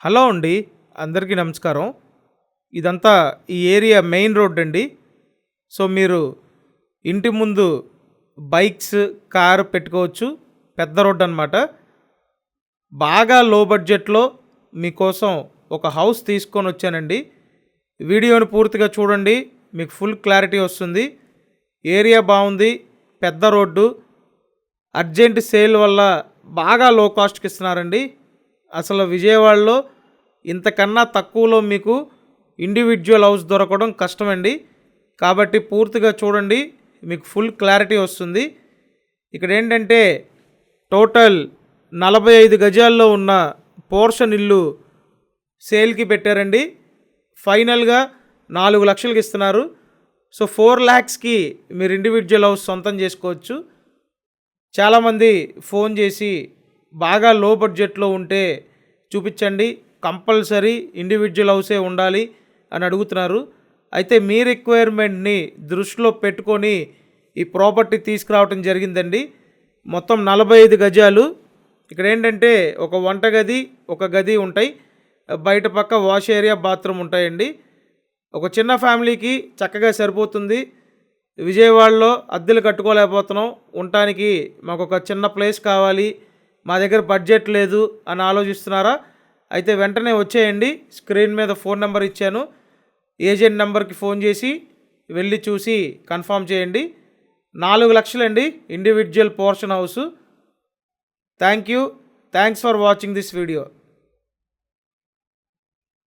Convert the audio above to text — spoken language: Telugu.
హలో అండి. అందరికీ నమస్కారం. ఇదంతా ఈ ఏరియా మెయిన్ రోడ్ అండి. సో, మీరు ఇంటి ముందు బైక్స్, కారు పెట్టుకోవచ్చు. పెద్ద రోడ్ అనమాట. బాగా లో బడ్జెట్‌లో మీకోసం ఒక హౌస్ తీసుకొనొచ్చానండి. వీడియోని పూర్తిగా చూడండి. మీకు ఫుల్ క్లారిటీ వస్తుంది. ఏరియా బావుంది. పెద్ద రోడ్డు. అర్జెంట్ సేల్ వల్ల బాగా లో కాస్ట్‌కి ఇస్తున్నారండి. అసలు విజయవాడలో ఇంతకన్నా తక్కువలో మీకు ఇండివిడ్యువల్ హౌస్ దొరకడం కష్టమండి. కాబట్టి పూర్తిగా చూడండి. మీకు ఫుల్ క్లారిటీ వస్తుంది. ఇక్కడ ఏంటంటే టోటల్ 45 గజాల్లో ఉన్న పోర్షన్ ఇల్లు సేల్కి పెట్టారండి. ఫైనల్గా 4 లక్షలకి ఇస్తున్నారు. సో 4 ల్యాక్స్కి మీరు ఇండివిడ్యువల్ హౌస్ సొంతం చేసుకోవచ్చు. చాలామంది ఫోన్ చేసి బాగా లో బడ్జెట్లో ఉంటే చూపించండి, కంపల్సరీ ఇండివిడ్యువల్ హౌసే ఉండాలి అని అడుగుతున్నారు. అయితే మీ రిక్వైర్మెంట్ని దృష్టిలో పెట్టుకొని ఈ ప్రాపర్టీ తీసుకురావటం జరిగిందండి. మొత్తం 45 గజాలు. ఇక్కడ ఏంటంటే ఒక వంటగది, ఒక గది ఉంటాయి. బయట పక్క వాష్ ఏరియా, బాత్రూమ్ ఉంటాయండి. ఒక చిన్న ఫ్యామిలీకి చక్కగా సరిపోతుంది. విజయవాడలో అద్దెలు కట్టుకోలేకపోతున్నాం, ఉండటానికి మాకు ఒక చిన్న ప్లేస్ కావాలి, మా దగ్గర బడ్జెట్ లేదు అని ఆలోచిస్తున్నారా? అయితే వెంటనే వచ్చేయండి. స్క్రీన్ మీద ఫోన్ నెంబర్ ఇచ్చాను. ఏజెంట్ నెంబర్కి ఫోన్ చేసి వెళ్ళి చూసి కన్ఫర్మ్ చేయండి. 4 లక్షలండి individual portion house. Thanks for watching this video.